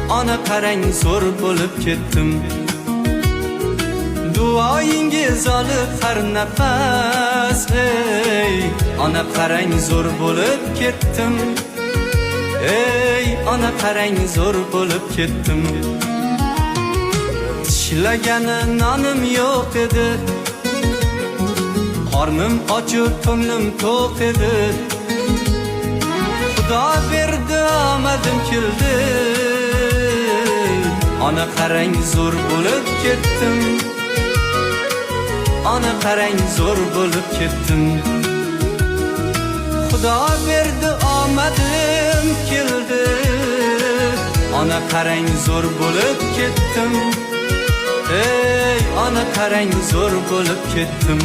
ona qarang zo'r bo'lib ketdim. Duoyingiz olib har nafas, ey ona qarang zo'r bo'lib ketdim. Ey ona qarang zo'r bo'lib ketdim. Tishlagani nonim yo'q edi, qornim ochib ko'nglim to'q edi. Xudo berdi omadim keldi, ona qarang zo'r bo'lib ketdim. Ona qarang zo'r bo'lib ketdim. Xudo berdi omadim keldi, ona qarang zo'r bo'lib ketdim. Ey ona qarang zo'r bo'lib ketdim.